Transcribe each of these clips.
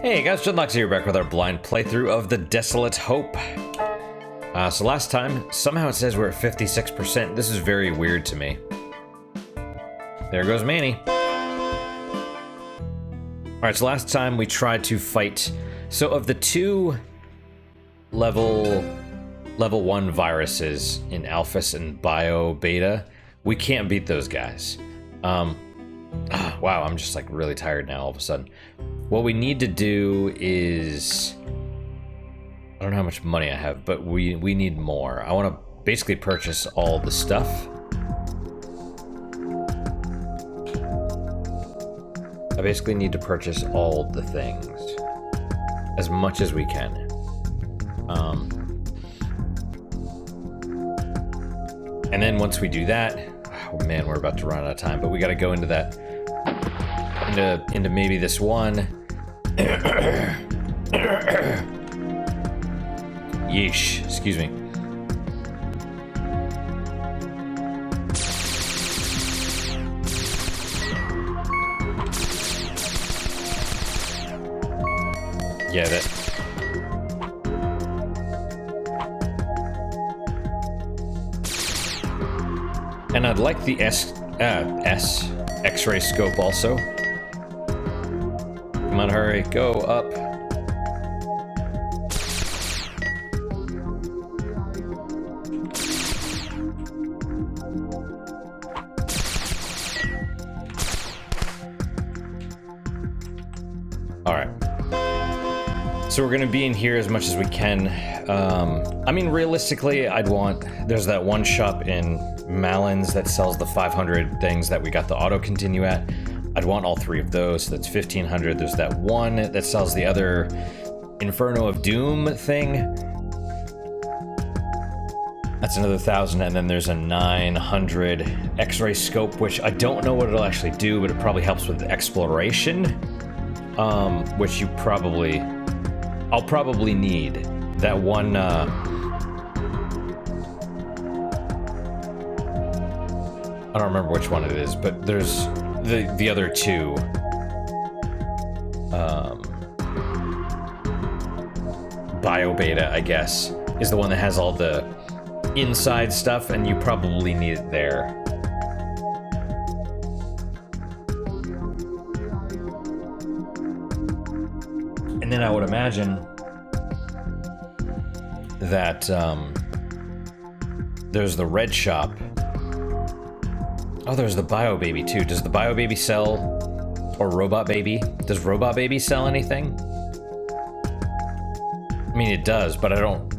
Hey guys, Dreadlocks here, back with our blind playthrough of The Desolate Hope. So last time, somehow it says we're at 56%. This is very weird to me. There goes Manny. Alright, so last time we tried to fight... So of the two level 1 viruses in Alphys and Bio Beta, we can't beat those guys. Wow, I'm just like really tired now all of a sudden. What we need to do is... I don't know how much money I have, but we need more. I want to basically purchase all the stuff. I basically need to purchase all the things. As much as we can. And then once we do that... Oh man, we're about to run out of time, but we gotta go into that... Into maybe this one. Yeesh, excuse me. Yeah, that... And I'd like the X-ray scope also. Come on, hurry, go up. Alright. So we're gonna be in here as much as we can. I mean, realistically, I'd want... There's that one shop in Malins that sells the 500 things that we got the auto-continue at. I'd want all three of those, so that's 1,500. There's that one that sells the other Inferno of Doom thing. That's another 1,000, and then there's a 900 X-ray scope, which I don't know what it'll actually do, but it probably helps with exploration. Which you probably... I'll probably need. That one, I don't remember which one it is, but there's the other two. Bio Beta, I guess, is the one that has all the inside stuff, and you probably need it there. And then I would imagine that there's the red shop. Oh, there's the Bio Baby too. Does the Bio Baby sell, or Robot Baby? Does Robot Baby sell anything? I mean, it does, but I don't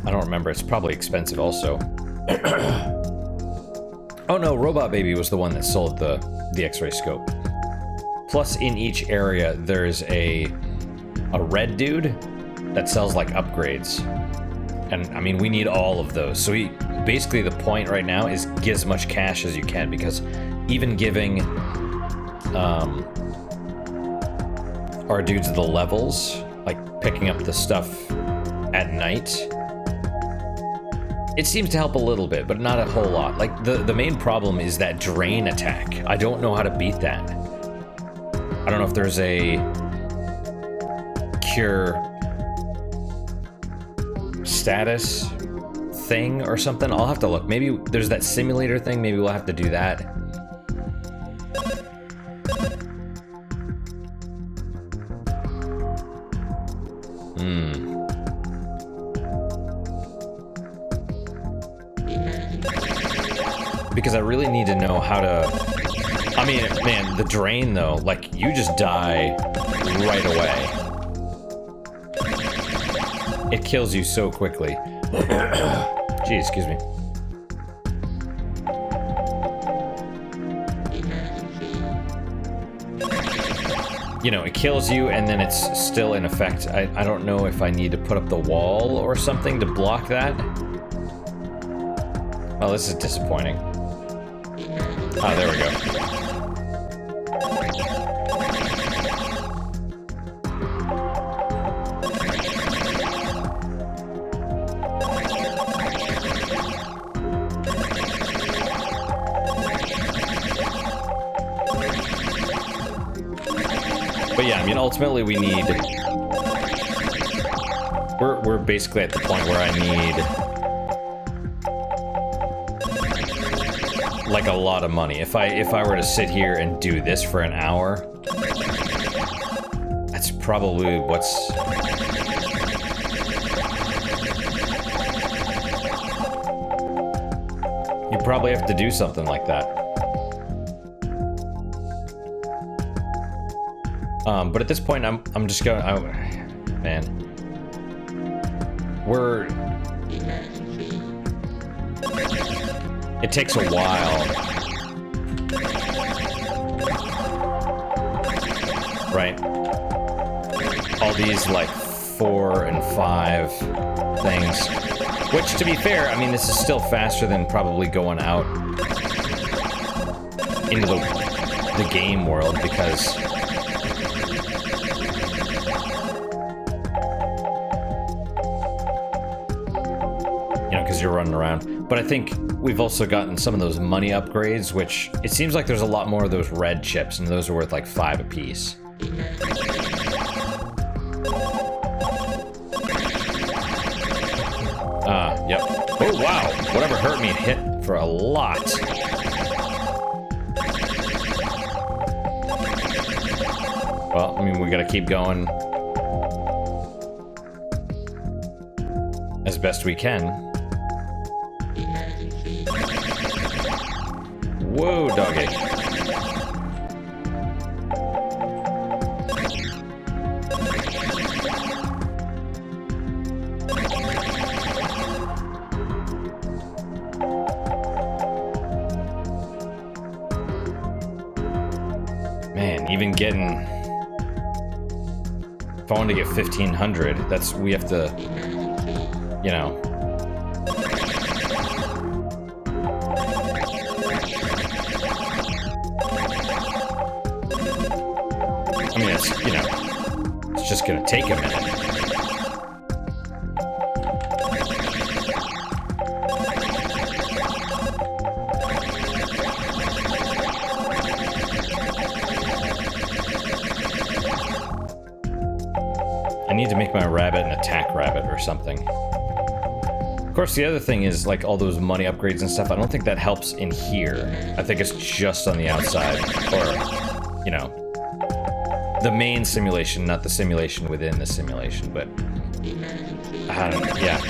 remember. It's probably expensive also. Oh no, Robot Baby was the one that sold the X-ray scope. Plus, in each area, there's a red dude that sells like upgrades. And I mean, we need all of those. So basically the point right now is get as much cash as you can, because even giving our dudes the levels, like picking up the stuff at night, it seems to help a little bit, but not a whole lot. Like the main problem is that drain attack. I don't know how to beat that. I don't know if there's a cure status thing or something. I'll have to look. Maybe there's that simulator thing. Maybe we'll have to do that. Because I really need to know how to... I mean, man, the drain though, like, you just die right away. It kills you so quickly. Gee, excuse me. You know, it kills you and then it's still in effect. I don't know if I need to put up the wall or something to block that. Oh, this is disappointing. Ah, there we go. But yeah, I mean, ultimately we need... We're basically at the point where I need... like a lot of money. If I were to sit here and do this for an hour, that's probably what's... You probably have to do something like that. But at this point, I'm just going. Man, it takes a while, right? All these like 4 and 5 things. Which, to be fair, I mean, this is still faster than probably going out into the game world, because because you're running around. But I think we've also gotten some of those money upgrades, which it seems like there's a lot more of those red chips, and those are worth like 5 apiece. Yep. Oh, wow. Whatever hurt me hit for a lot. Well, I mean, we gotta keep going as best we can. Whoa, doggy. Man, even getting... If I want to get 1,500, that's... We have to... You know... I mean, it's, you know... It's just gonna take a minute. I need to make my rabbit an attack rabbit or something. Of course, the other thing is, like, all those money upgrades and stuff, I don't think that helps in here. I think it's just on the outside. Or, you know, the main simulation, not the simulation within the simulation, but... I don't know, yeah.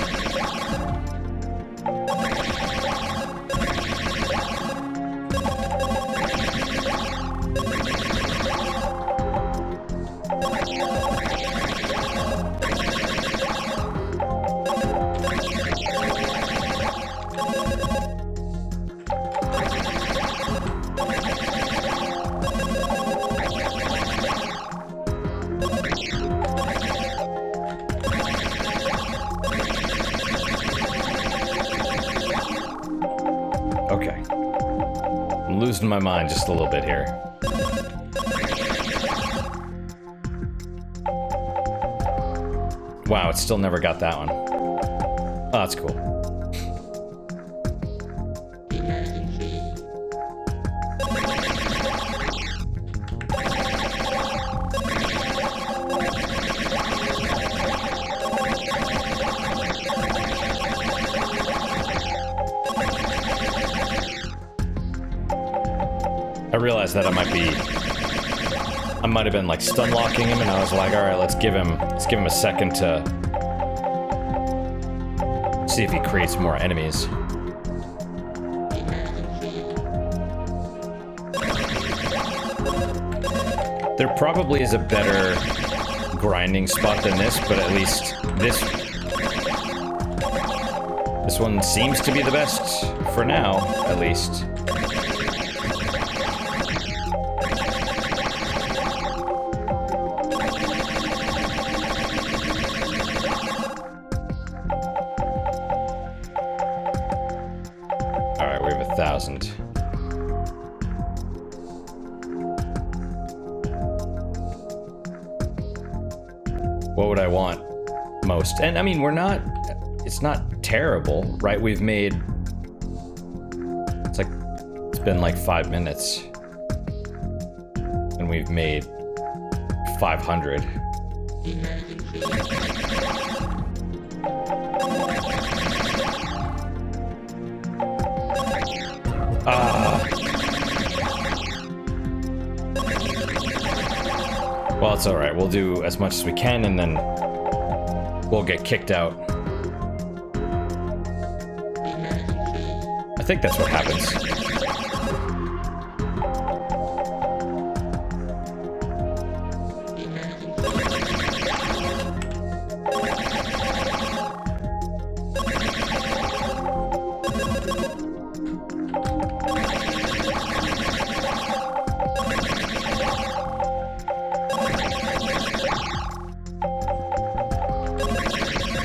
Okay. I'm losing my mind just a little bit here. Wow, it still never got that one. Oh, that's cool. I realized that I might have been like stun locking him, and I was like, all right, let's give him a second to see if he creates more enemies. There probably is a better grinding spot than this, but at least this one seems to be the best for now, at least. Alright, we have 1,000. What would I want most? And I mean, it's not terrible, right? It's been like 5 minutes. And we've made 500. Well, it's alright. We'll do as much as we can, and then we'll get kicked out. I think that's what happens.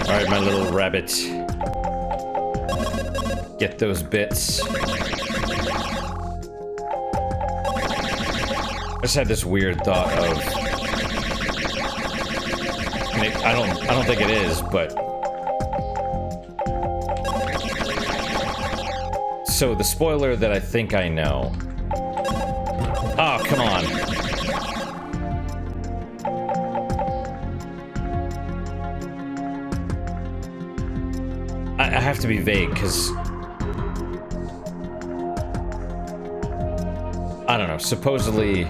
Alright, my little rabbit. Get those bits. I just had this weird thought of... I don't think it is, but... So, the spoiler that I think I know... Oh, come on. I have to be vague, because... I don't know, supposedly...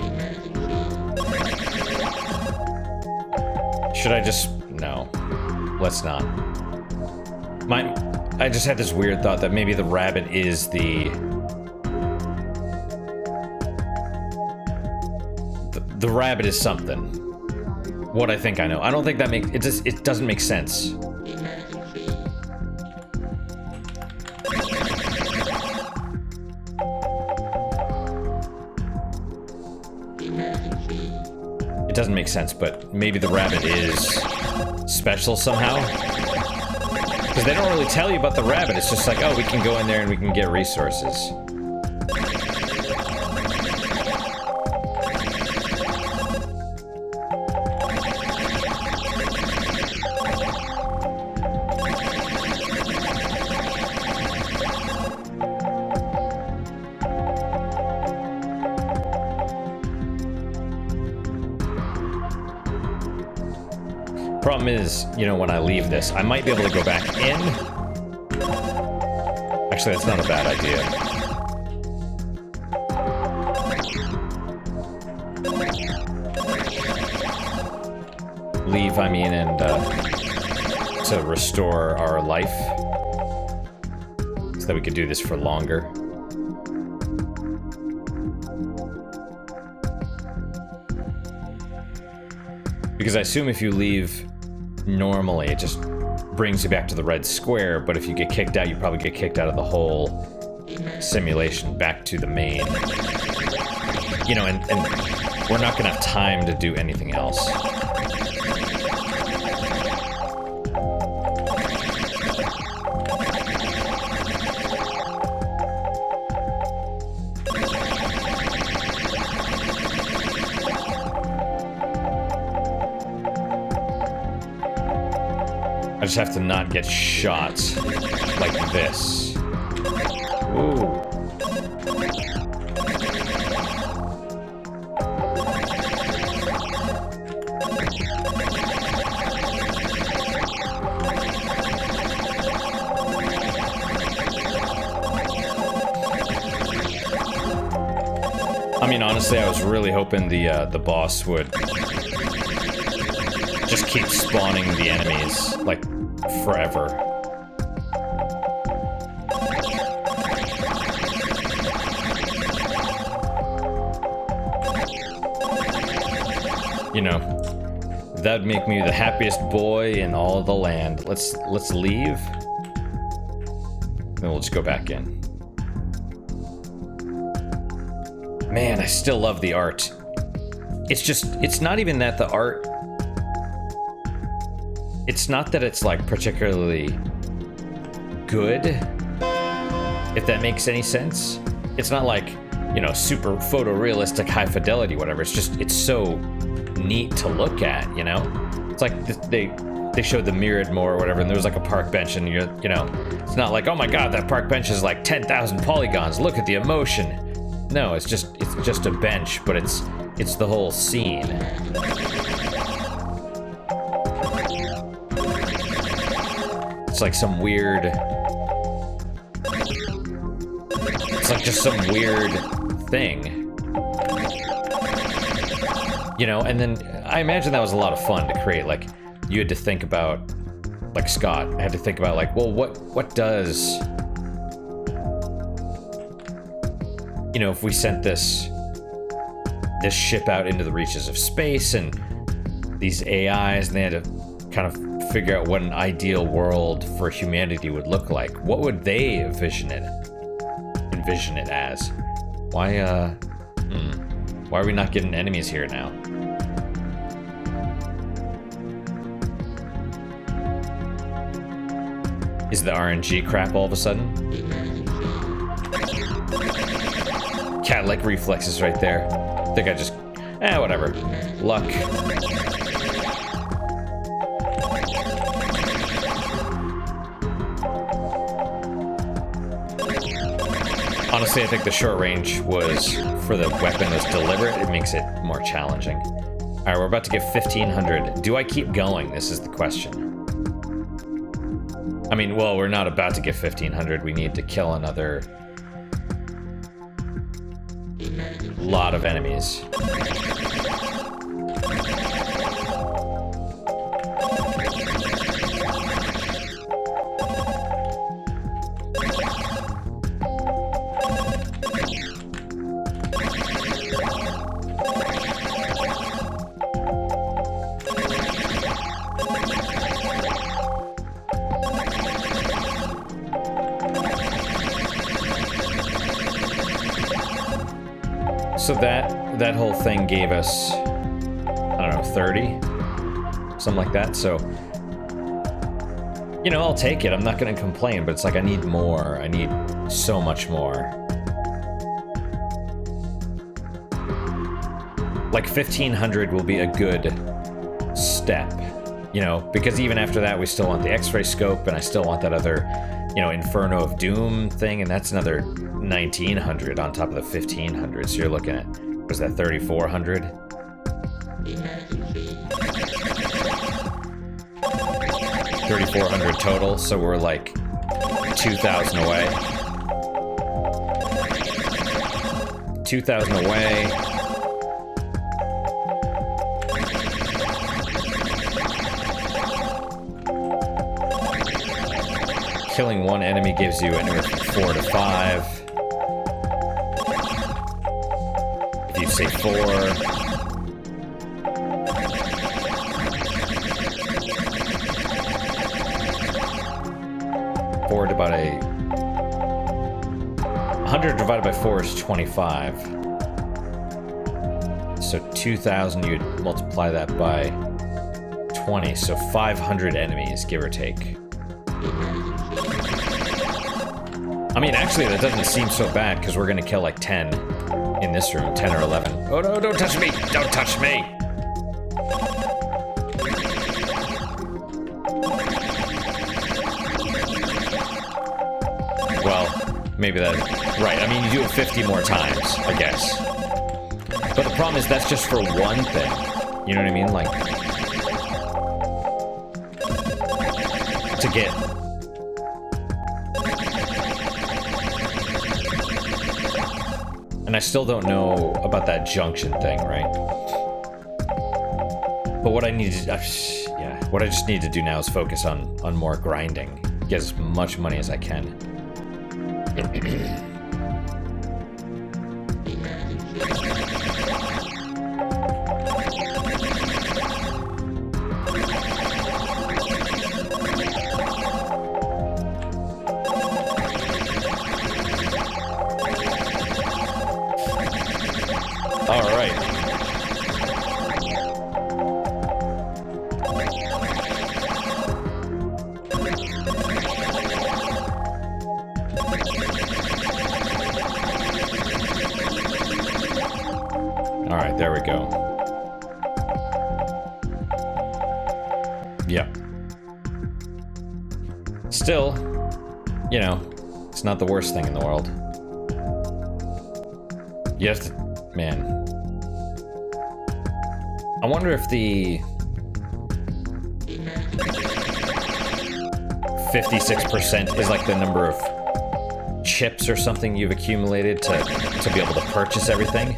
Should I just... No. Let's not. I just had this weird thought that maybe the rabbit is the rabbit is something. What I think I know. I don't think that makes... It doesn't make sense. It doesn't make sense, but maybe the rabbit is special somehow. Because they don't really tell you about the rabbit. It's just like, oh, we can go in there and we can get resources. Problem is, you know, when I leave this, I might be able to go back in. Actually, that's not a bad idea. Leave, I mean, and to restore our life. So that we could do this for longer. Because I assume if you leave normally, it just brings you back to the red square, but if you get kicked out, you probably get kicked out of the whole simulation back to the main. You know, and we're not gonna have time to do anything else. I just have to not get shot like this. Ooh. I mean, honestly, I was really hoping the boss would just keep spawning the enemies, like, forever. You know, that'd make me the happiest boy in all of the land. Let's leave. Then we'll just go back in. Man, I still love the art. It's not even that the art... It's not that it's, like, particularly good, if that makes any sense. It's not like, you know, super photorealistic, high fidelity, whatever. It's just, it's so neat to look at, you know? It's like they showed the Mirador or whatever, and there was like a park bench, and you know, it's not like, oh my god, that park bench is like 10,000 polygons, look at the emotion. No, it's just a bench, but it's the whole scene. It's like some weird... It's like just some weird thing. You know, and then I imagine that was a lot of fun to create. Like, you had to think about, like Scott had to think about, like, well, what does, you know, if we sent this ship out into the reaches of space and these AIs, and they had to kind of figure out what an ideal world for humanity would look like. What would they envision it as? Why are we not getting enemies here now? Is the RNG crap all of a sudden? Cat-like reflexes right there. I think I just... whatever. Luck. Honestly, I think the short range was, for the weapon, was deliberate. It makes it more challenging. Alright, we're about to get 1,500. Do I keep going? This is the question. I mean, well, we're not about to get 1,500. We need to kill another lot of enemies. So that whole thing gave us, I don't know, 30? Something like that. So, you know, I'll take it. I'm not going to complain, but it's like I need more. I need so much more. Like 1,500 will be a good step, you know, because even after that, we still want the X-ray scope, and I still want that other, you know, Inferno of Doom thing, and that's another 1,900 on top of the 1,500. So you're looking at, was that 3,400? 3,400 total. So we're like 2,000 away. 2,000 away. Killing one enemy gives you anywhere from 4 to 5. If you say 4. Divided 100 divided by 4 is 25. So 2,000, you'd multiply that by 20. So 500 enemies, give or take. I mean, actually, that doesn't seem so bad, because we're going to kill like 10 in this room, 10 or 11. Oh no, don't touch me! Don't touch me! Well, maybe that... Right, I mean, you do it 50 more times, I guess. But the problem is that's just for one thing. You know what I mean? Like... to get... And I still don't know about that junction thing, right? But what I need to... yeah, what I just need to do now is focus on more grinding. Get as much money as I can. All right. All right, there we go. Yeah. Still, you know, it's not the worst thing in the world. You have to... Man. I wonder if the 56% is like the number of chips or something you've accumulated to be able to purchase everything.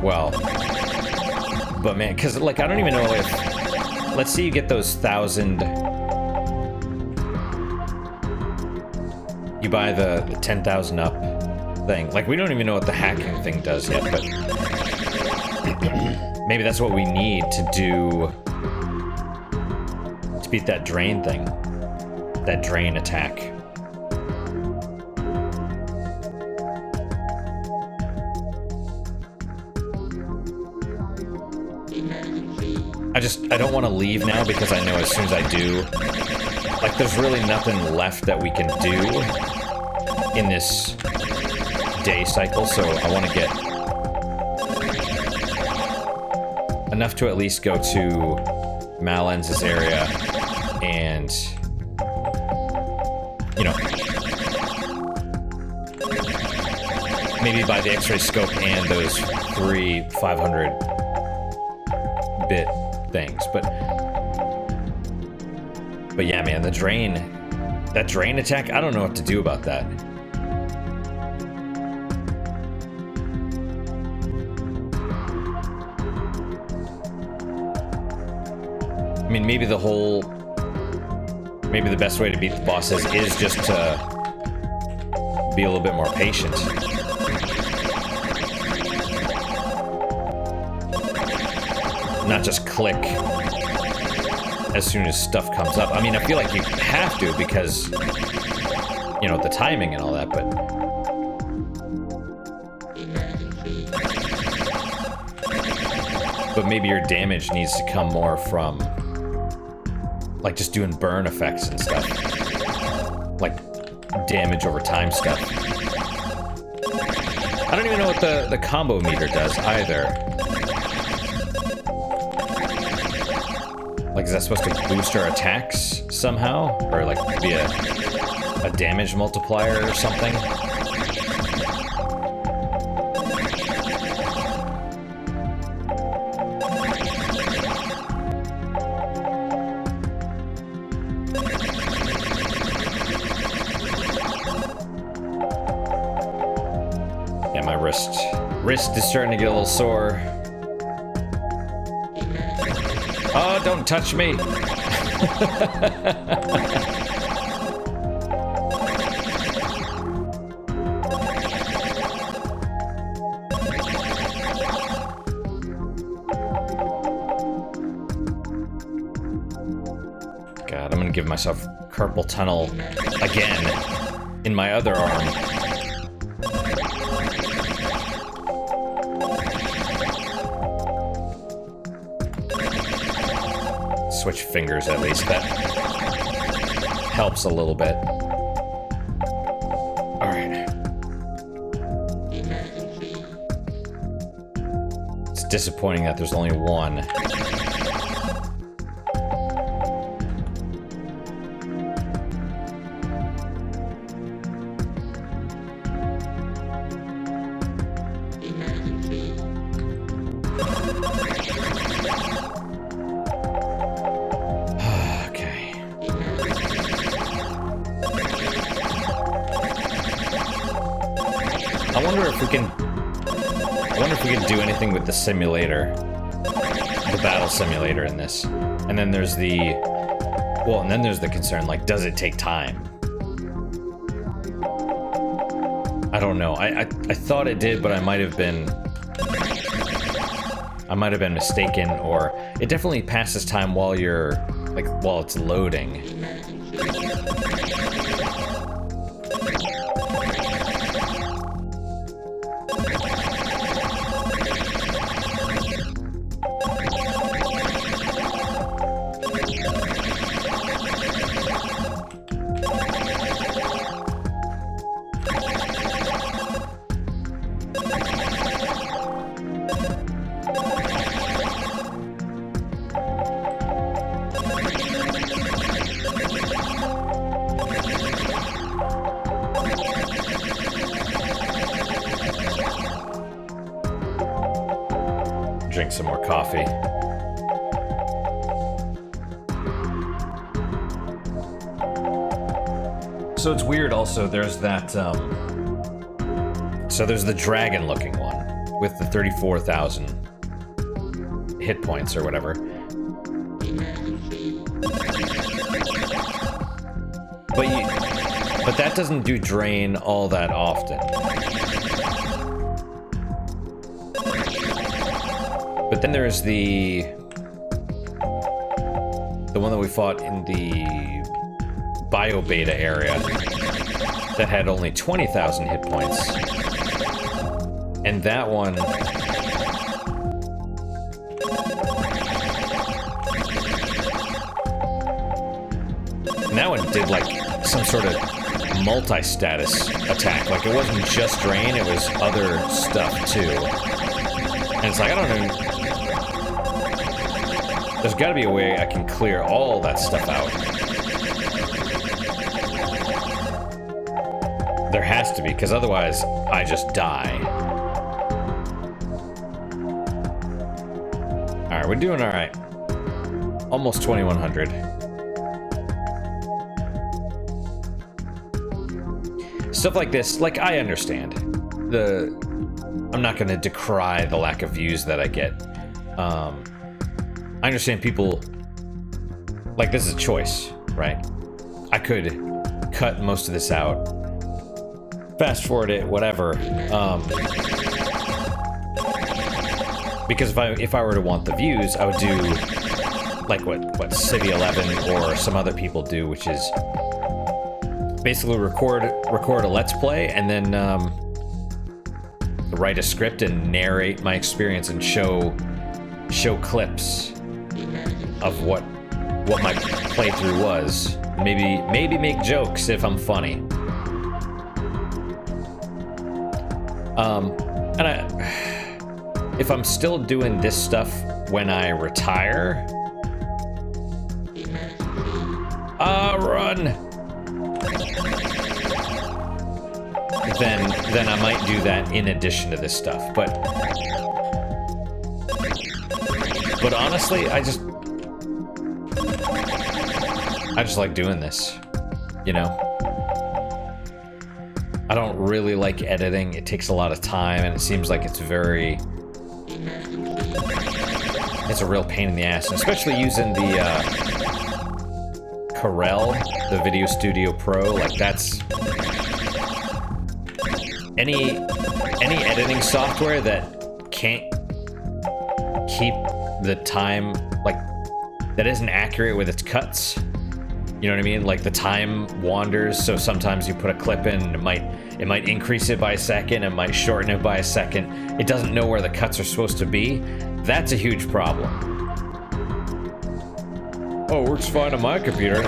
Well, but man, because like I don't even know if, let's say you get those 1,000, you buy the 10,000 up thing. Like we don't even know what the hacking thing does yet, but maybe that's what we need to do to beat that drain thing, that drain attack. I don't want to leave now because I know as soon as I do, like there's really nothing left that we can do in this day cycle, so I want to get enough to at least go to Malenz's area and, you know, maybe buy the X-ray scope and those 3 500-bit things, but yeah, man, that drain attack, I don't know what to do about that. I mean, maybe the best way to beat the bosses is just to be a little bit more patient. Not just click as soon as stuff comes up. I mean, I feel like you have to because, you know, the timing and all that, but maybe your damage needs to come more from, like, just doing burn effects and stuff. Like, damage over time stuff. I don't even know what the combo meter does either. Like, is that supposed to boost our attacks somehow? Or, like, be a damage multiplier or something? Yeah, my wrist is starting to get a little sore. Oh, don't touch me. God, I'm gonna give myself carpal tunnel again in my other arm. Switch fingers at least, that helps a little bit. Alright. It's disappointing that there's only one. I wonder if we can do anything with the simulator, the battle simulator in this. And then there's the concern, like, does it take time? I don't know. I thought it did, but I might have been mistaken, or it definitely passes time while while it's loading. Drink some more coffee. So it's weird also, there's that, so there's the dragon-looking one with the 34,000 hit points or whatever. But that doesn't do drain all that often. But then there's the one that we fought in the bio beta area that had only 20,000 hit points. And that one did like some sort of multi-status attack. Like it wasn't just drain, it was other stuff too. And it's like, I don't know. There's gotta be a way I can clear all that stuff out. There has to be, because otherwise I just die. Alright, we're doing alright. Almost 2100. Stuff like this, like, I understand. I'm not gonna decry the lack of views that I get. I understand people, like, this is a choice, right? I could cut most of this out, fast forward it, whatever. Because if I were to want the views, I would do like what City 11 or some other people do, which is basically record a Let's Play and then write a script and narrate my experience and show clips of what my playthrough was. Maybe make jokes if I'm funny. And if I'm still doing this stuff when I retire, run. Then I might do that in addition to this stuff. But honestly, I just like doing this, you know? I don't really like editing. It takes a lot of time, and it seems like it's a real pain in the ass, and especially using the Corel, the Video Studio Pro. Like, that's any editing software that can't keep the time, like, that isn't accurate with its cuts. You know what I mean? Like, the time wanders, so sometimes you put a clip in and it might increase it by a second, it might shorten it by a second. It doesn't know where the cuts are supposed to be. That's a huge problem. Oh, works fine on my computer.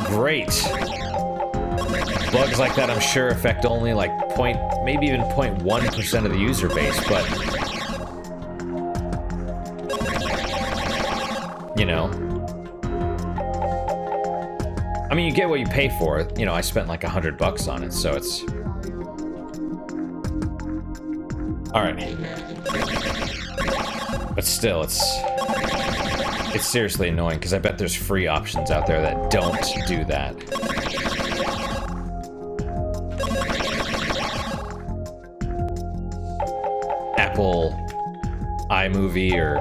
Great. Bugs like that, I'm sure, affect only like maybe even 0.1% of the user base, but you know. I mean, you get what you pay for. You know, I spent like $100 on it, so it's... Alright. But still, it's seriously annoying, because I bet there's free options out there that don't do that. Apple iMovie or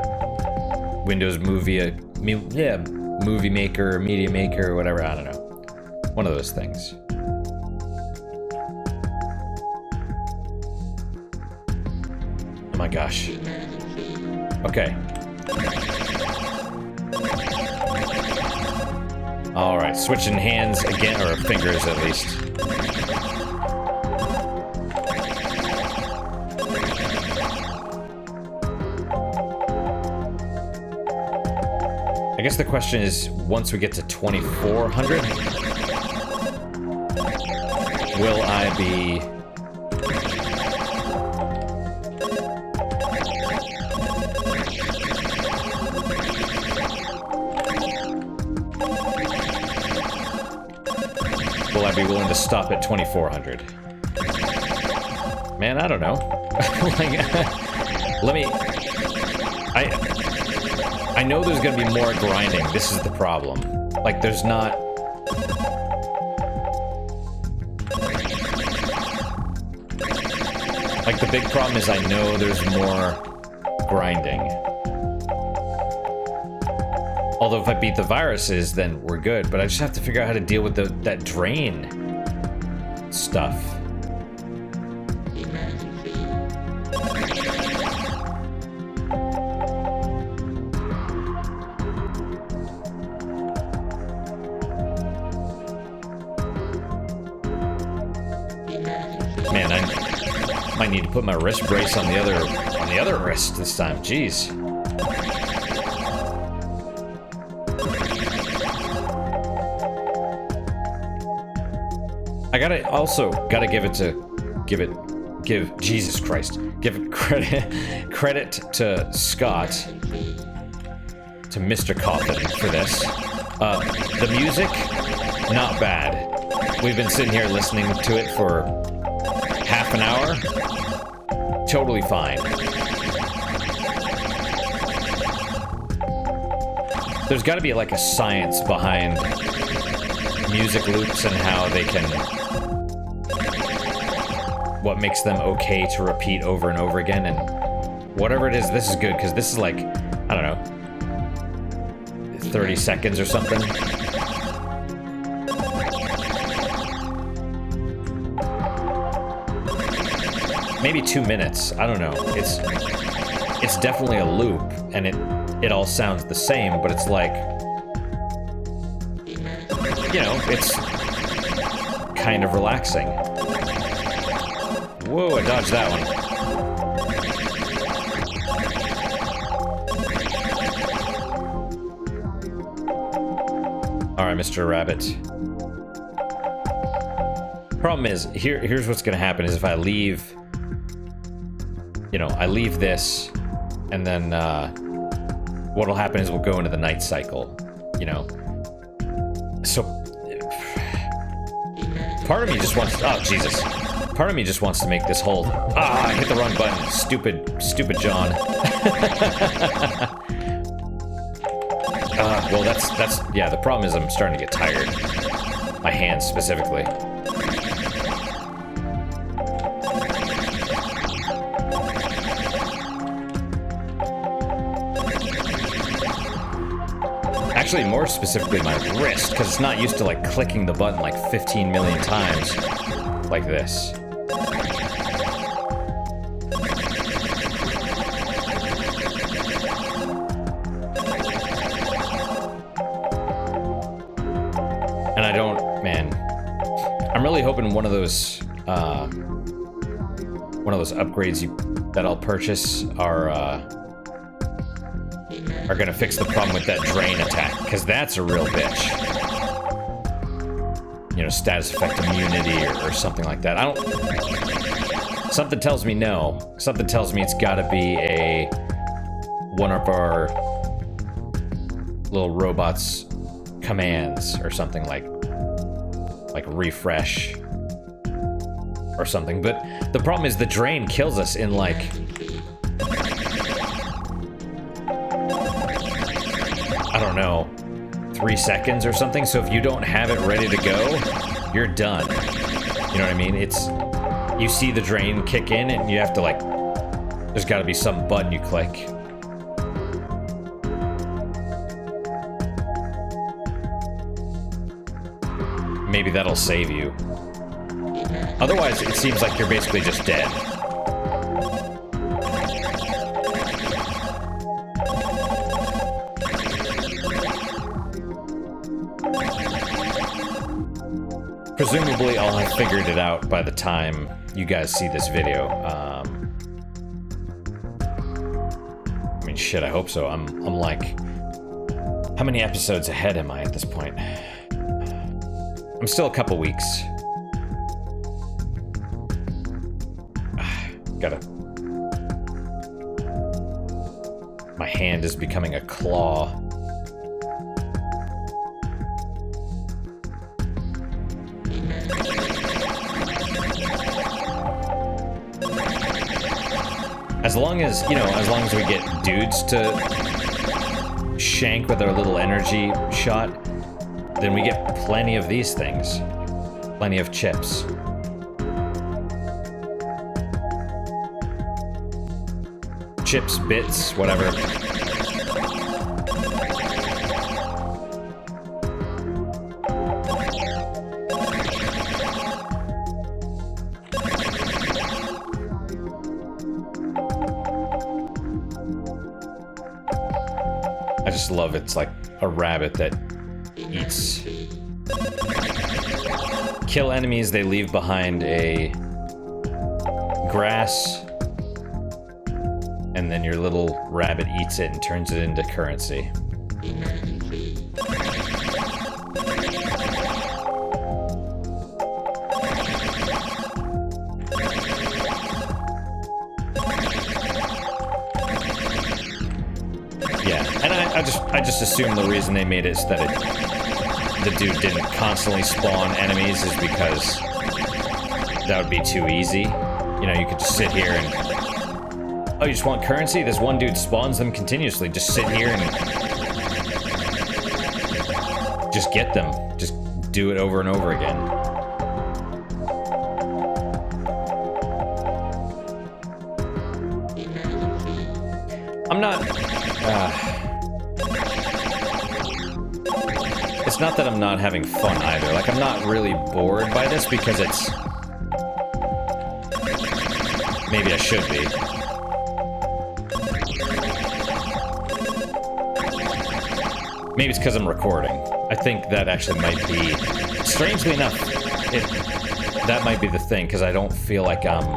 Windows Movie, Movie Maker or Media Maker or whatever, I don't know. One of those things. Oh my gosh. Okay. Alright, switching hands again, or fingers at least. I guess the question is, once we get to 2400, will I be... Will I be willing to stop at 2400? Man, I don't know. Like, let me... I know there's gonna be more grinding. This is the problem. Like, there's not... Like, the big problem is I know there's more grinding. Although if I beat the viruses, then we're good. But I just have to figure out how to deal with that drain stuff. Man, I might need to put my wrist brace on the other wrist this time. Jeez. I gotta give Jesus Christ, give credit to Scott, to Mr. Coffin for this. The music, not bad. We've been sitting here listening to it for half an hour. Totally fine. There's got to be like a science behind music loops and how they can, what makes them okay to repeat over and over again. And whatever it is, this is good, because this is like, I don't know, 30 seconds or something. Maybe 2 minutes. I don't know. It's definitely a loop, and it all sounds the same, but it's like, you know, it's kind of relaxing. Whoa, I dodged that one. All right, Mr. Rabbit. Problem is, here's what's gonna happen is if I leave, you know, I leave this, and then what'll happen is we'll go into the night cycle, you know. So part of me just wants to, oh Jesus, part of me just wants to make this whole, I hit the wrong button, stupid John. Well, that's yeah, the problem is I'm starting to get tired, my hands specifically. Actually, more specifically my wrist, because it's not used to like clicking the button like 15 million times like this. And I don't, man, I'm really hoping one of those upgrades that I'll purchase are gonna fix the problem with that drain attack, because that's a real bitch. You know, status effect immunity or something like that. I don't... Something tells me no. Something tells me it's gotta be one of our little robots' commands or something like refresh or something. But the problem is the drain kills us in like... I don't know, 3 seconds or something. So if you don't have it ready to go, you're done. You know what I mean? It's, you see the drain kick in and you have to like, there's got to be some button you click. Maybe that'll save you. Otherwise, it seems like you're basically just dead. Presumably, I'll have figured it out by the time you guys see this video. I mean, shit, I hope so. I'm like, how many episodes ahead am I at this point? I'm still a couple weeks. Gotta... My hand is becoming a claw. As long as, you know, as long as we get dudes to shank with our little energy shot, then we get plenty of these things. Plenty of chips. chips, bits, whatever. I just love it's like a rabbit that eats. Kill enemies, they leave behind a grass, and then your little rabbit eats it and turns it into currency. Yeah, and I just assume the reason they made it is that the dude didn't constantly spawn enemies is because that would be too easy. You know, you could just sit here and... Oh, you just want currency? This one dude spawns them continuously. Just sit here and... just get them. Just do it over and over again. I'm not... It's not that I'm not having fun either. Like, I'm not really bored by this because it's... Maybe I should be. Maybe it's because I'm recording. I think that actually might be... Strangely enough, that might be the thing, because I don't feel like I'm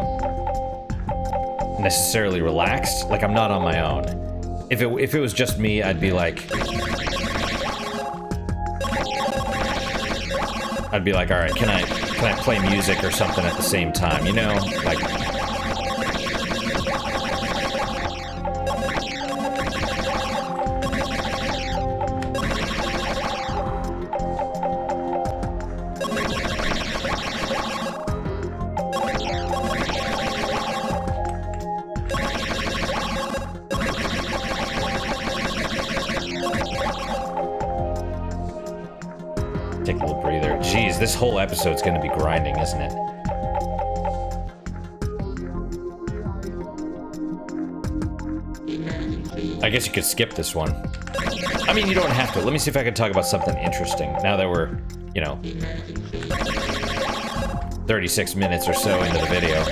necessarily relaxed. Like, I'm not on my own. If it was just me, I'd be like... I'd be like, all right, can I play music or something at the same time? You know, like... Take a little breather. Jeez, this whole episode's gonna be grinding, isn't it? I guess you could skip this one. I mean, you don't have to. Let me see if I can talk about something interesting. Now that we're, you know, 36 minutes or so into the video.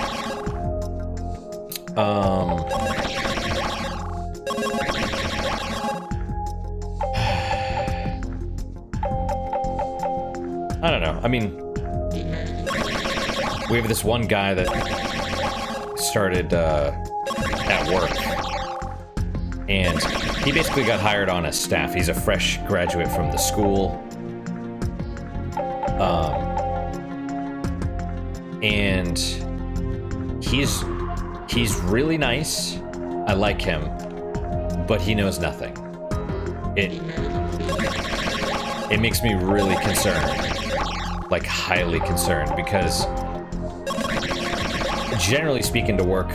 I don't know. I mean, we have this one guy that started at work, and he basically got hired on as staff. He's a fresh graduate from the school, and he's really nice. I like him, but he knows nothing. It makes me really concerned. Like, highly concerned, because generally speaking, to work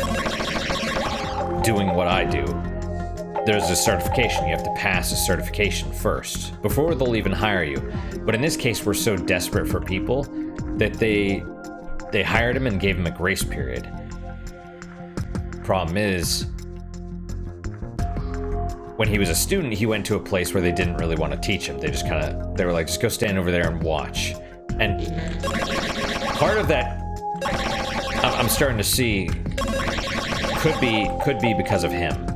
doing what I do, there's a certification. You have to pass a certification first before they'll even hire you. But in this case, we're so desperate for people that they hired him and gave him a grace period. Problem is, when he was a student, he went to a place where they didn't really want to teach him. They were like, just go stand over there and watch. And part of that, I'm starting to see, could be because of him.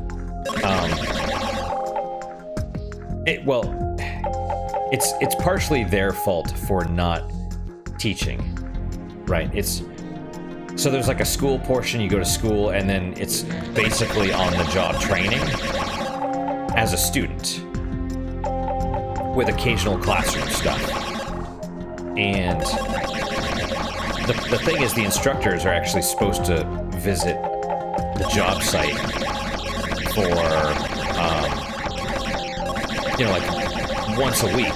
It's partially their fault for not teaching, right? So there's like a school portion, you go to school, and then it's basically on-the-job training as a student with occasional classroom stuff. And the thing is, the instructors are actually supposed to visit the job site for, like once a week,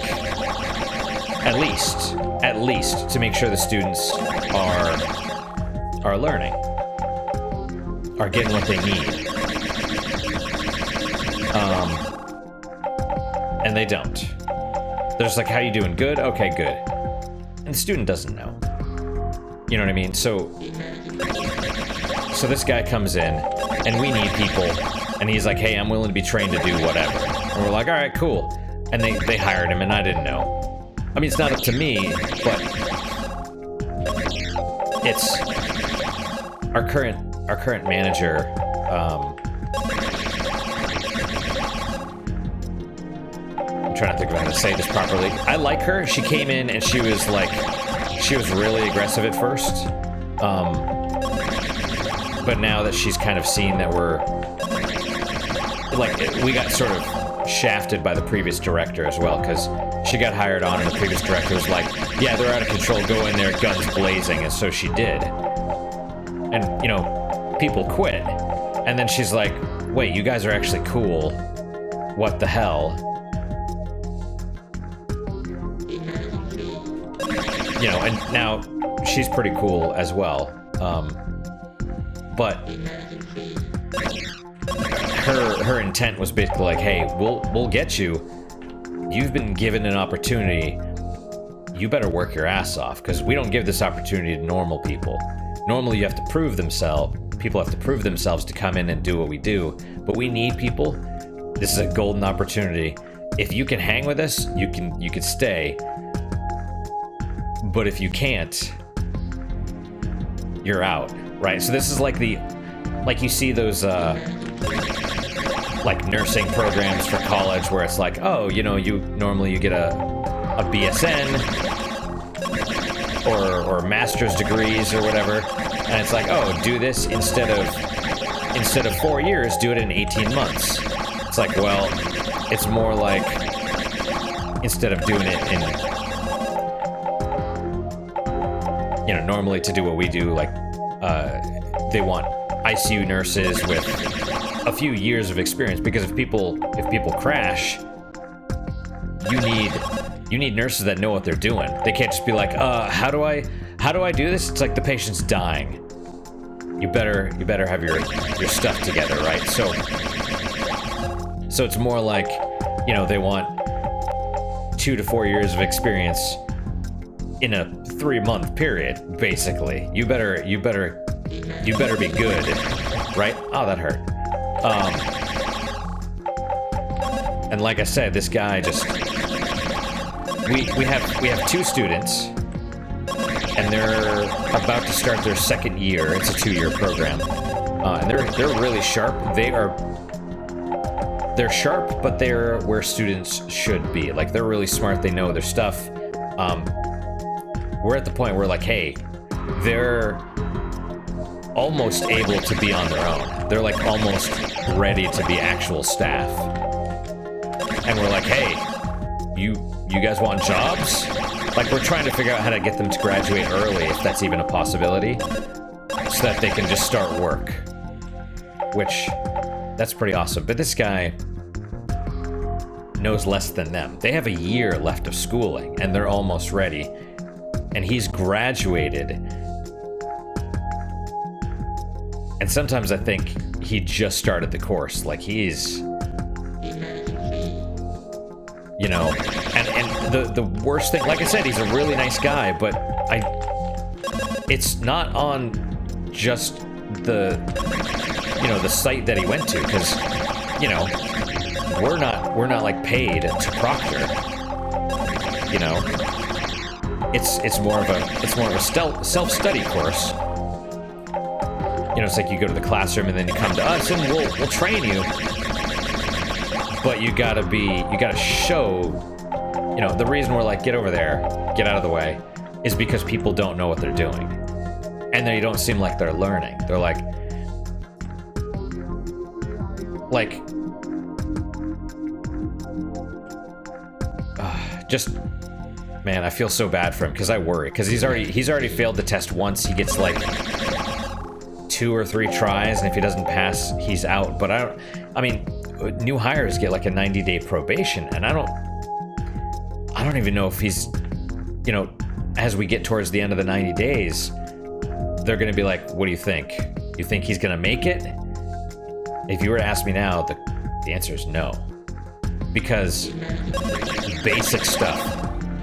at least, to make sure the students are learning, are getting what they need. And they don't. They're just like, how you doing? Good? Okay, good. And the student doesn't know. You know what I mean? So this guy comes in, and we need people And he's like, hey, I'm willing to be trained to do whatever. And we're like, all right, cool. And they hired him, and I didn't know. I mean, it's not up to me, but it's our current manager. I'm trying to think of how to say this properly. I like her. She came in and she was really aggressive at first. But now that she's kind of seen that we're like, we got sort of shafted by the previous director as well, because she got hired on and the previous director was like, yeah, they're out of control, go in there, guns blazing. And so she did. And, you know, people quit. And then she's like, wait, you guys are actually cool. What the hell? You know, and now she's pretty cool as well. But her intent was basically like, hey, we'll get you. You've been given an opportunity. You better work your ass off, because we don't give this opportunity to normal people. Normally you have to prove themselves. People have to prove themselves to come in and do what we do. But we need people. This is a golden opportunity. If you can hang with us, you can stay. But if you can't, you're out, right? So this is like you see those like nursing programs for college where it's like, oh, you know, you get a BSN or master's degrees or whatever, and it's like, oh, do this instead of 4 years, do it in 18 months. It's like, well, it's more like, instead of doing it in, you know, normally to do what we do, like, they want ICU nurses with a few years of experience, because if people crash, you need nurses that know what they're doing. They can't just be like, how do I do this? It's like the patient's dying. You better have your stuff together, right? So it's more like, you know, they want 2 to 4 years of experience in a 3-month period, basically. You better be good, right? Oh, that hurt. And like I said, this guy just, we have 2 students, and they're about to start their 2nd year. It's a 2-year program, and they're really sharp. They're sharp, but they're where students should be. Like, they're really smart. They know their stuff. We're at the point where, like, hey, they're almost able to be on their own. They're like almost ready to be actual staff. And we're like, hey, you guys want jobs? Like, we're trying to figure out how to get them to graduate early, if that's even a possibility, so that they can just start work. Which, that's pretty awesome. But this guy knows less than them. They have a year left of schooling, and they're almost ready. And he's graduated. And sometimes I think he just started the course. Like, he's, you know, and the worst thing, like I said, he's a really nice guy, but it's not on just the, you know, the site that he went to, because, you know, we're not like paid to proctor, you know. It's more of a self-study course. You know, it's like you go to the classroom and then you come to us and we'll train you. But you gotta show, you know, the reason we're like, get over there, get out of the way, is because people don't know what they're doing. And they don't seem like they're learning. They're like, just, man, I feel so bad for him, because I worry, because he's already failed the test once. He gets like 2 or 3 tries, and if he doesn't pass, he's out. But I mean, new hires get like a 90-day probation, and I don't even know if he's, you know, as we get towards the end of the 90 days, they're gonna be like, what do you think? You think he's gonna make it? If you were to ask me now, the answer is no. Because basic stuff.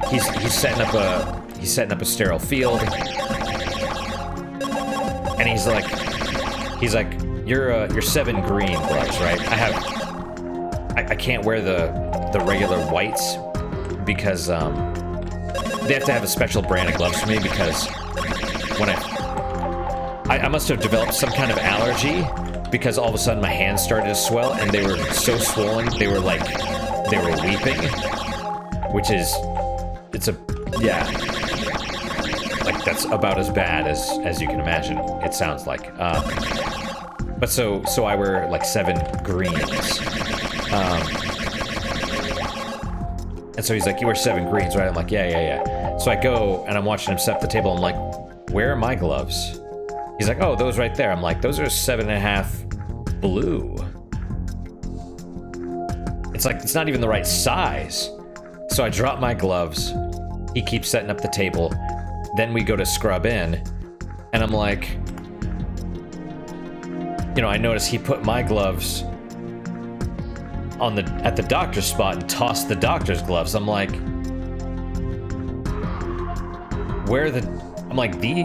He's setting up a sterile field, and he's like, you're 7 green gloves, right? I can't wear the regular whites because they have to have a special brand of gloves for me, because when I must have developed some kind of allergy, because all of a sudden my hands started to swell and they were so swollen they were weeping, which is like that's about as bad as you can imagine. It sounds like. But so I wear like 7 greens. And so he's like, you wear 7 greens, right? I'm like, yeah. So I go and I'm watching him set up the table. I'm like, where are my gloves? He's like, oh, those right there. I'm like, those are 7.5 blue. It's like, it's not even the right size. So I drop my gloves. He keeps setting up the table. Then we go to scrub in. And I'm like, you know, I notice he put my gloves at the doctor's spot and tossed the doctor's gloves. I'm like,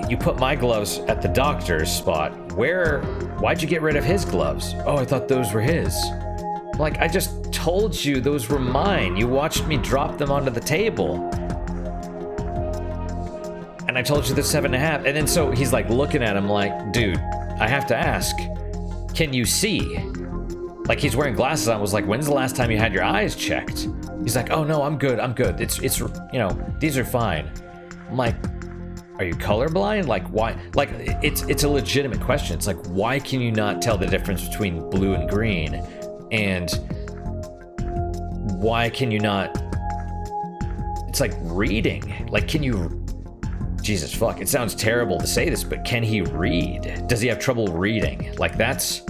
you put my gloves at the doctor's spot. Why'd you get rid of his gloves? Oh, I thought those were his. I'm like, I just told you those were mine. You watched me drop them onto the table. And I told you they're 7.5. And then so he's like looking at him like, dude, I have to ask, can you see? Like, he's wearing glasses on. I was like, when's the last time you had your eyes checked? He's like, oh no, I'm good. It's you know, these are fine. I'm like, are you colorblind? Like, why? Like, it's a legitimate question. It's like, why can you not tell the difference between blue and green? And why can you not? It's like reading. Like, can you? Jesus fuck! It sounds terrible to say this, but can he read? Does he have trouble reading? Like, that's.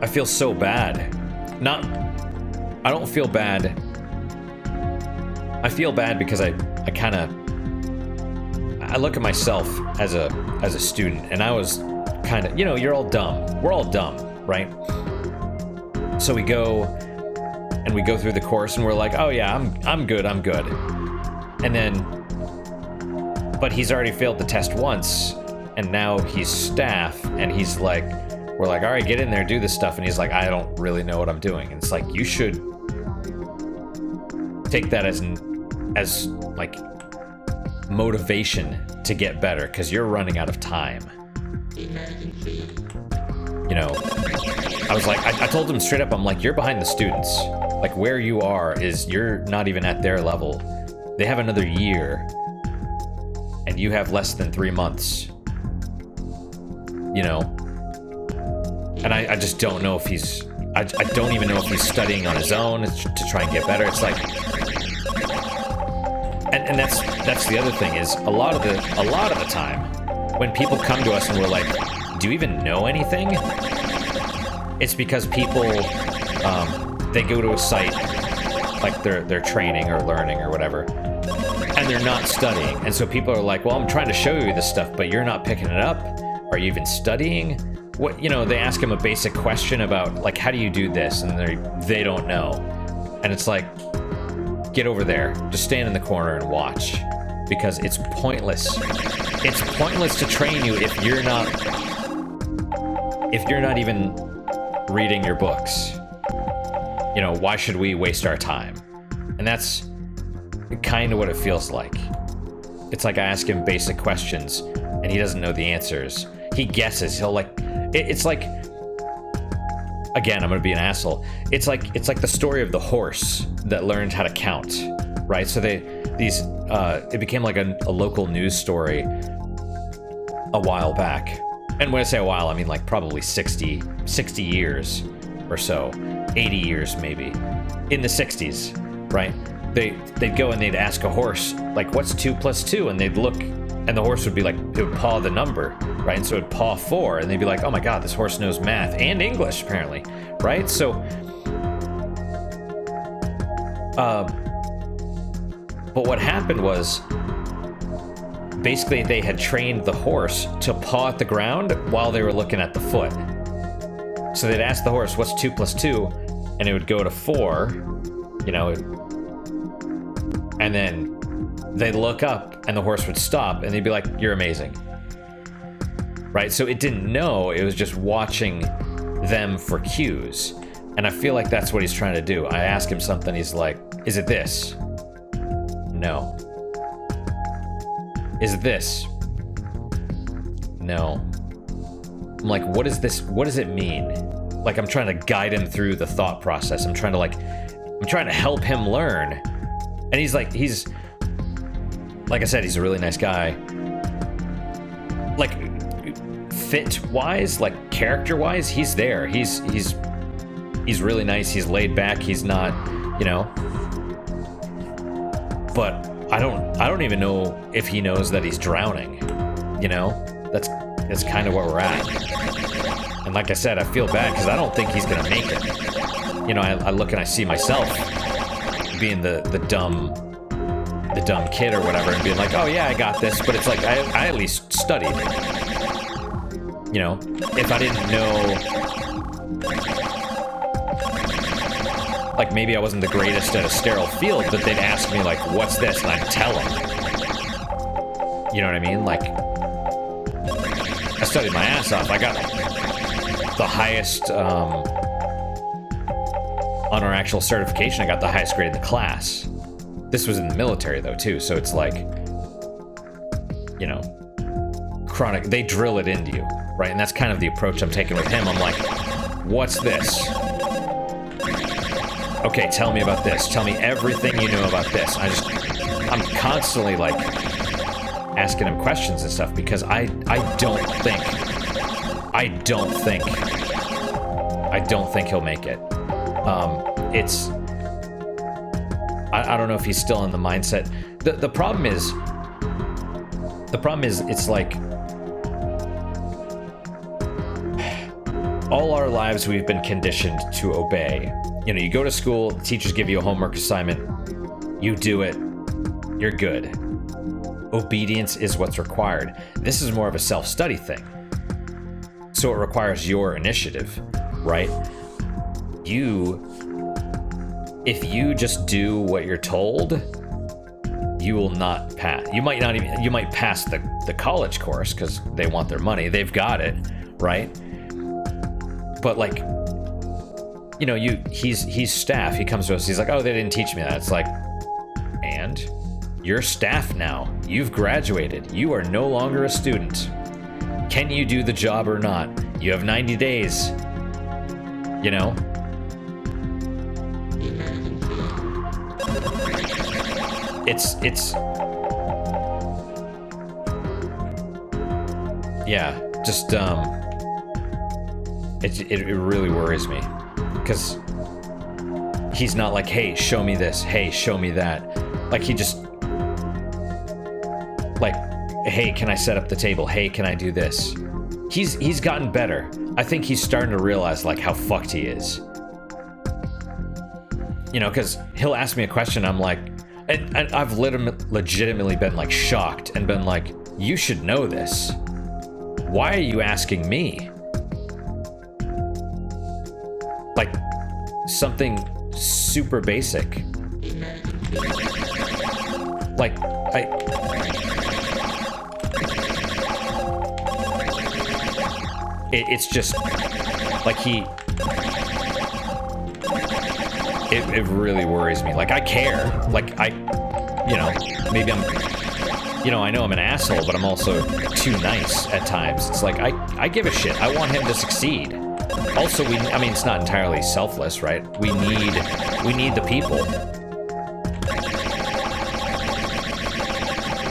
I feel so bad. I don't feel bad. I feel bad because I look at myself as a student, and I was kind of, you know, you're all dumb. We're all dumb, right? So we go through the course and we're like, oh yeah, I'm good. And then, but he's already failed the test once, and now he's staff, and he's like, we're like, all right, get in there, do this stuff. And he's like, I don't really know what I'm doing. And it's like, you should take that as like motivation to get better, because you're running out of time. You know, I was like, I told him straight up, I'm like, you're behind the students. Like, where you are is you're not even at their level. They have another year, and you have less than 3 months. You know? And I just don't know if I don't even know if he's studying on his own to try and get better. It's like, and that's the other thing is a lot of the time when people come to us and we're like, do you even know anything? It's because people, they go to a site, like they're training or learning or whatever, and they're not studying. And so people are like, well, I'm trying to show you this stuff, but you're not picking it up. Are you even studying? What, you know, they ask him a basic question about, like, how do you do this? And they don't know. And it's like, get over there. Just stand in the corner and watch. Because it's pointless. It's pointless to train you if you're not even reading your books. You know, why should we waste our time? And that's kind of what it feels like. It's like I ask him basic questions and he doesn't know the answers. He guesses. He'll like, it's like, again, I'm gonna be an asshole. It's like the story of the horse that learned how to count, right? So it became like a local news story a while back. And when I say a while, I mean like probably 60 years or so, 80 years maybe, in the 60s, right? They'd go and they'd ask a horse, like, what's 2 + 2? And they'd look, and the horse would be like, it would paw the number, right? And so it'd paw 4, and they'd be like, oh my God, this horse knows math and English, apparently, right? So, but what happened was, basically they had trained the horse to paw at the ground while they were looking at the foot. So they'd ask the horse, what's 2 + 2? And it would go to 4, you know, and then they'd look up and the horse would stop and they'd be like, "You're amazing." Right? So it didn't know, it was just watching them for cues. And I feel like that's what he's trying to do. I ask him something, he's like, "Is it this?" No. "Is it this?" No. I'm like, what is this? What does it mean? Like, I'm trying to guide him through the thought process. I'm trying to help him learn. And he's like I said, he's a really nice guy. Like, fit-wise, like character-wise, he's there. He's really nice. He's laid back. He's not, you know. But I don't even know if he knows that he's drowning. You know, that's kind of where we're at. And like I said, I feel bad because I don't think he's gonna make it. You know, I look and I see myself being the dumb kid or whatever, and being like, "Oh yeah, I got this," but it's like I at least studied. You know, if I didn't know, like maybe I wasn't the greatest at a sterile field, but they'd ask me like, "What's this?" and I'd tell them. You know what I mean? Like, I studied my ass off. I got the highest on our actual certification. I got the highest grade in the class. This was in the military though too, so it's like, you know, chronic. They drill it into you, right? And that's kind of the approach I'm taking with him. I'm like, "What's this? Okay, tell me about this. Tell me everything you know about this." I'm constantly like asking him questions and stuff because I don't think he'll make it. I don't know if he's still in the mindset. The problem is it's like all our lives we've been conditioned to obey. You know, you go to school, the teachers give you a homework assignment, you do it, you're good. Obedience is what's required. This is more of a self-study thing. So it requires your initiative, right? If you just do what you're told, you will not pass. You might pass the college course because they want their money. They've got it, right? But like, you know, he's staff. He comes to us, he's like, "Oh, they didn't teach me that." It's like, and you're staff now. You've graduated. You are no longer a student. Can you do the job or not? You have 90 days. You know? It's yeah, just it really worries me because he's not like, "Hey, show me this. Hey, show me that." Like, he just like, "Hey, can I set up the table? Hey, can I do this?" He's gotten better. I think he's starting to realize like how fucked he is. You know, because he'll ask me a question, I'm like, and I've legitimately been like shocked and been like, "You should know this. Why are you asking me?" Like something super basic. Like it's just like it really worries me. Like, I care. Like, you know, maybe I'm, you know, I know I'm an asshole, but I'm also too nice at times. It's like, I give a shit. I want him to succeed. Also, I mean, it's not entirely selfless, right? We need the people.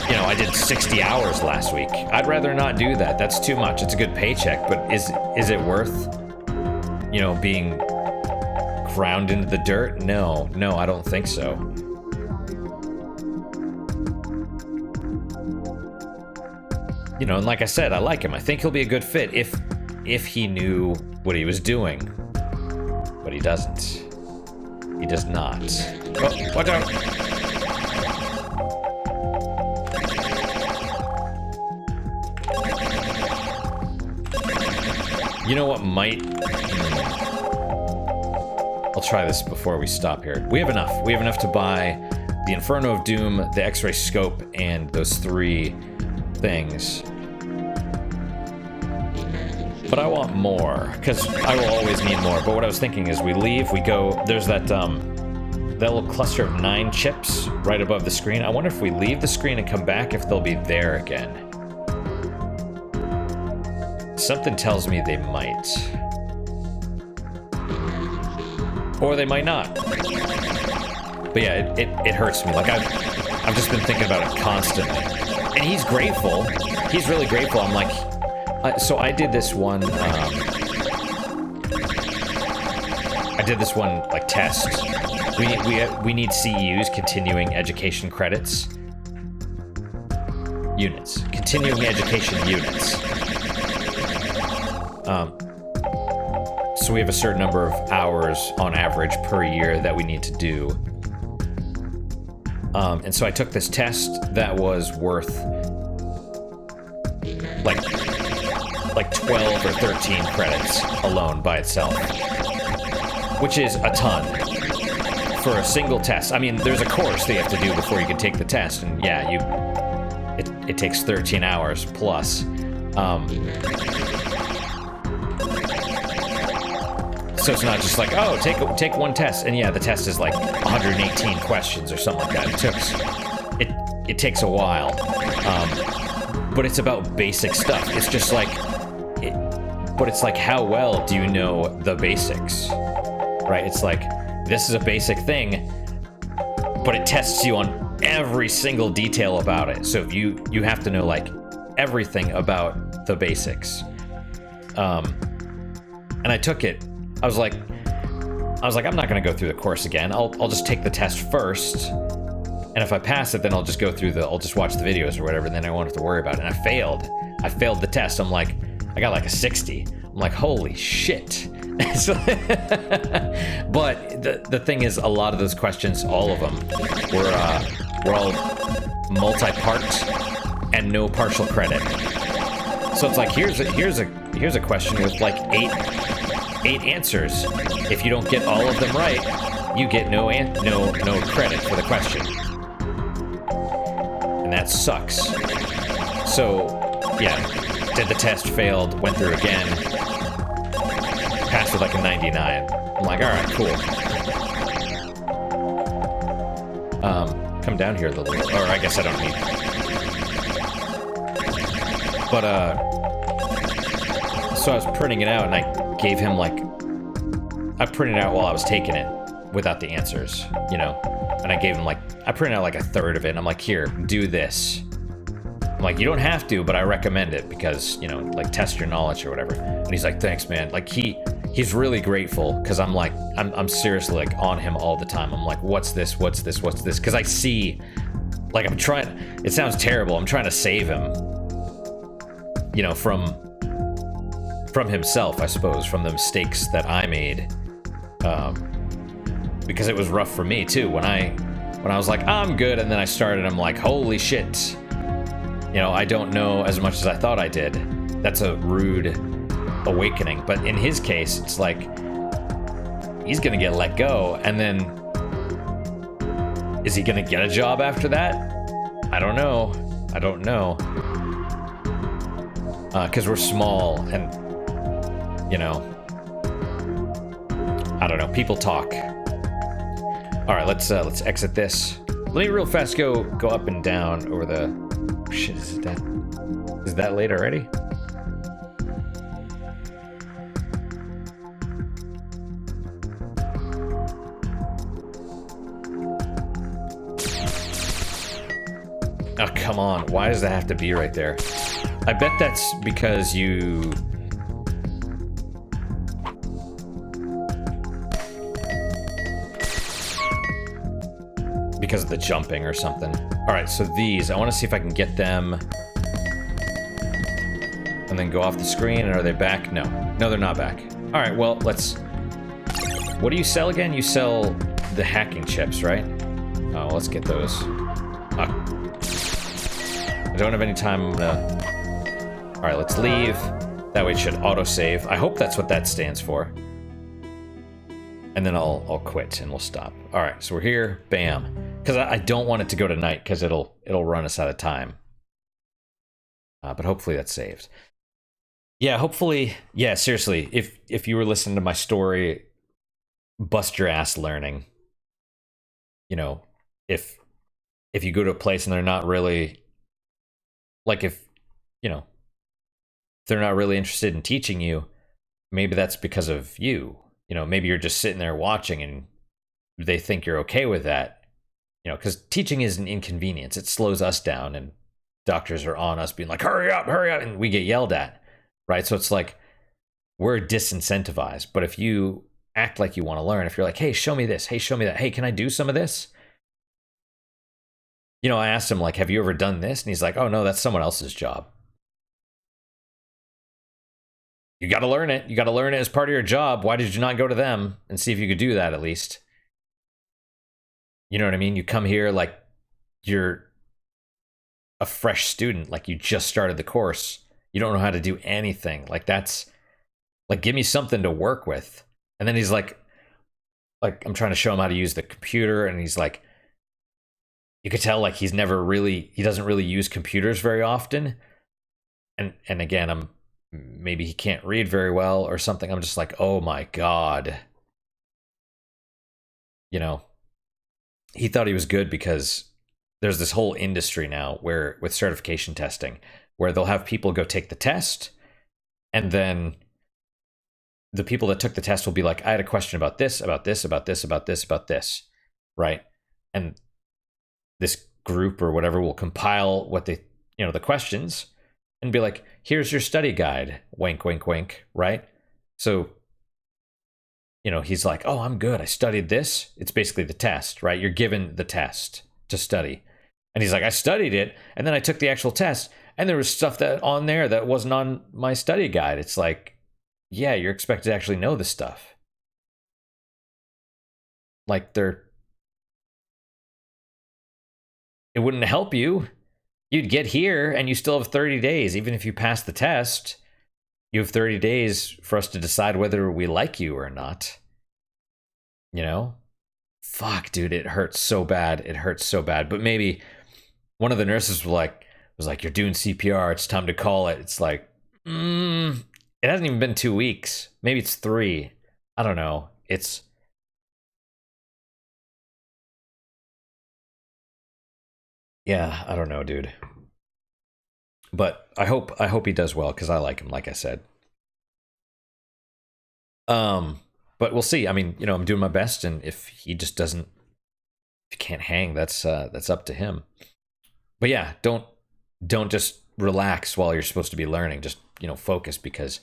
You know, I did 60 hours last week. I'd rather not do that. That's too much. It's a good paycheck, but is it worth, you know, being ground into the dirt? No, I don't think so. You know, and like I said, I like him. I think he'll be a good fit if he knew what he was doing. But he doesn't. He does not. Oh, watch out! You know what might... I'll try this before we stop here. We have enough. We have enough to buy the Inferno of Doom, the X-ray scope, and those 3 things. But I want more, because I will always need more. But what I was thinking is we leave, we go, there's that little cluster of 9 chips right above the screen. I wonder if we leave the screen and come back, if they'll be there again. Something tells me they might. Or they might not. But yeah, it hurts me. Like, I've just been thinking about it constantly. And he's grateful. He's really grateful. I'm like... so I did this one, like, test. We need CEUs, continuing education credits. Units. Continuing education units. So we have a certain number of hours on average per year that we need to do. And so I took this test that was worth like 12 or 13 credits alone by itself, which is a ton for a single test. I mean, there's a course that you have to do before you can take the test, and yeah, it takes 13 hours plus. So it's not just like, oh, take one test, and yeah, the test is like 118 questions or something like that. It takes a while, but it's about basic stuff. It's just like, but it's like, how well do you know the basics, right? It's like, this is a basic thing, but it tests you on every single detail about it. So if you have to know like everything about the basics. And I took it. I was like, I'm not going to go through the course again. I'll just take the test first. And if I pass it, then I'll just go through I'll just watch the videos or whatever, and then I won't have to worry about it. And I failed the test. I'm like, I got like a 60. I'm like, holy shit. So, but the thing is, a lot of those questions, all of them, were all multi-part and no partial credit. So it's like, here's a question with like eight answers. If you don't get all of them right, you get no credit for the question, and that sucks. So yeah, did the test, failed, went through again, passed with like a 99. I'm like, all right, cool. Come down here a little bit, or I guess I don't need. But so I was printing it out, and I gave him like, I printed it out while I was taking it without the answers, you know, and I gave him like, I printed out like a third of it, and I'm like, here, do this. I'm like, you don't have to, but I recommend it because, you know, like, test your knowledge or whatever. And he's like, thanks, man. Like, he's really grateful, because I'm like, I'm seriously like on him all the time. I'm like, what's this? Because I see, like, I'm trying, it sounds terrible, I'm trying to save him, you know, from himself, I suppose, from the mistakes that I made, because it was rough for me too. When I was like, I'm good, and then I started, I'm like, holy shit, you know, I don't know as much as I thought I did. That's a rude awakening. But in his case, it's like, he's gonna get let go, and then is he gonna get a job after that? I don't know, because we're small, and, you know, I don't know, people talk. All right, let's exit this. Let me real fast go up and down over the, shit, is that late already? Oh, come on, why does that have to be right there? I bet that's because you... because of the jumping or something. All right, so these, I want to see if I can get them and then go off the screen. And are they back? No, they're not back. All right, well, what do you sell again? You sell the hacking chips, right? Oh, let's get those. I don't have any time. All right, let's leave. That way it should autosave. I hope that's what that stands for. And then I'll quit and we'll stop. All right, so we're here. Bam. because I don't want it to go to night because it'll run us out of time. But hopefully that's saved. Yeah, hopefully. Yeah, seriously, if you were listening to my story, bust your ass learning. You know, if you go to a place and they're not really, like, if you know they're not really interested in teaching you, maybe that's because of you. You know, maybe you're just sitting there watching and they think you're okay with that. You know, because teaching is an inconvenience. It slows us down, and doctors are on us being like, hurry up, and we get yelled at, right? So it's like we're disincentivized. But if you act like you want to learn, if you're like, hey, show me this, hey, show me that, hey, can I do some of this? You know, I asked him, like, have you ever done this? And he's like, oh, no, that's someone else's job. You got to learn it. You got to learn it as part of your job. Why did you not go to them and see if you could do that at least? You know what I mean? You come here like you're a fresh student, like you just started the course. You don't know how to do anything. Like, that's like, give me something to work with. And then he's like I'm trying to show him how to use the computer, and he's like, you could tell like he doesn't really use computers very often. And again, maybe he can't read very well or something. I'm just like, oh my God. You know, he thought he was good because there's this whole industry now where with certification testing, where they'll have people go take the test, and then the people that took the test will be like, I had a question about this, about this, about this, about this, about this, right? And this group or whatever will compile what they, the questions and be like, here's your study guide, wink, wink, wink, right? So, he's like, oh, I'm good. I studied this. It's basically the test, right? You're given the test to study. And he's like, I studied it, and then I took the actual test, and there was stuff that on there that wasn't on my study guide. It's like, yeah, you're expected to actually know this stuff. Like, it wouldn't help you. You'd get here and you still have 30 days. Even if you pass the test, you have 30 days for us to decide whether we like you or not. Fuck, dude, it hurts so bad. It hurts so bad. But maybe one of the nurses was like, you're doing CPR. It's time to call it. It's like, it hasn't even been 2 weeks. Maybe it's 3. I don't know. Yeah, I don't know, dude. But I hope he does well, because I like him, like I said. But we'll see. I mean, I'm doing my best, and if he just doesn't, if he can't hang, that's up to him. But yeah, don't just relax while you're supposed to be learning. Just focus, because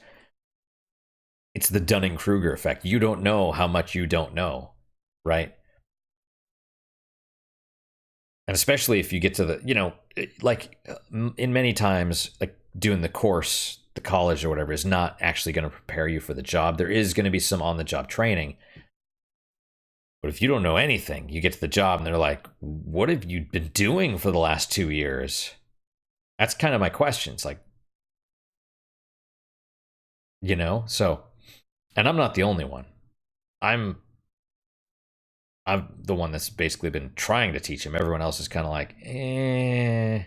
it's the Dunning-Kruger effect. You don't know how much you don't know, right? And especially if you get to the, in many times, like doing the course, the college or whatever, is not actually going to prepare you for the job. There is going to be some on-the-job training. But if you don't know anything, you get to the job and they're like, what have you been doing for the last 2 years? That's kind of my question. It's like, so, and I'm not the only one. I'm the one that's basically been trying to teach him. Everyone else is kind of like, They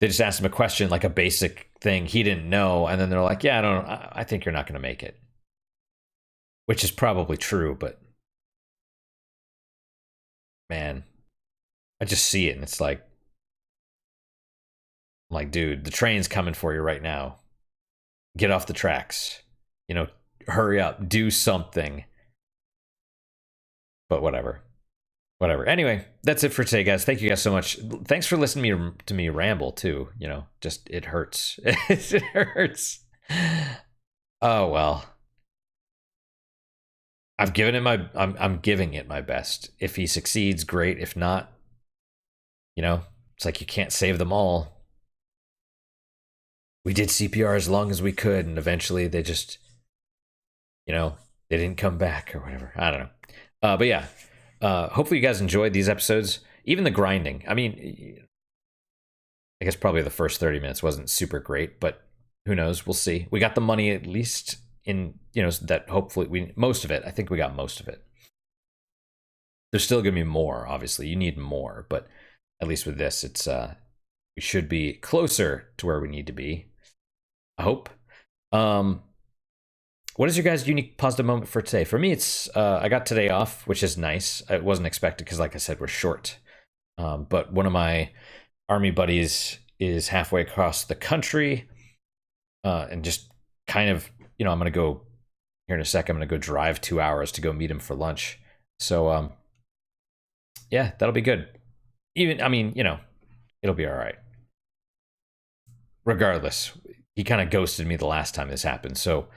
just asked him a question, like a basic thing he didn't know, and then they're like, yeah, I think you're not going to make it. Which is probably true, but man, I just see it, and it's like, I'm like, dude, the train's coming for you right now. Get off the tracks. Hurry up, do something. But whatever. Anyway, that's it for today, guys. Thank you guys so much. Thanks for listening to me ramble too. Just it hurts. It hurts. Oh well. I'm giving it my best. If he succeeds, great. If not, it's like you can't save them all. We did CPR as long as we could, and eventually they just, they didn't come back or whatever. I don't know. But yeah, hopefully you guys enjoyed these episodes. Even the grinding. I mean, I guess probably the first 30 minutes wasn't super great, but who knows? We'll see. We got the money at least in, that hopefully most of it. I think we got most of it. There's still gonna be more, obviously. You need more, but at least with this, it's we should be closer to where we need to be. I hope. What is your guys' unique positive moment for today? For me, it's I got today off, which is nice. It wasn't expected because, like I said, we're short. But one of my army buddies is halfway across the country, and just kind of, you know, I'm gonna go here in a second. I'm gonna go drive 2 hours to go meet him for lunch. So, yeah, that'll be good. Even, I mean, you know, it'll be all right. Regardless, he kind of ghosted me the last time this happened, so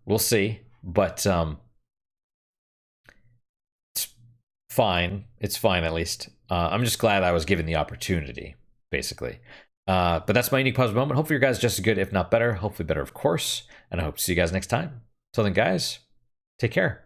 we'll see. But it's fine. It's fine, at least. I'm just glad I was given the opportunity, basically. But that's my unique positive moment. Hopefully your guys are just as good, if not better. Hopefully better, of course. And I hope to see you guys next time. Till then, guys, take care.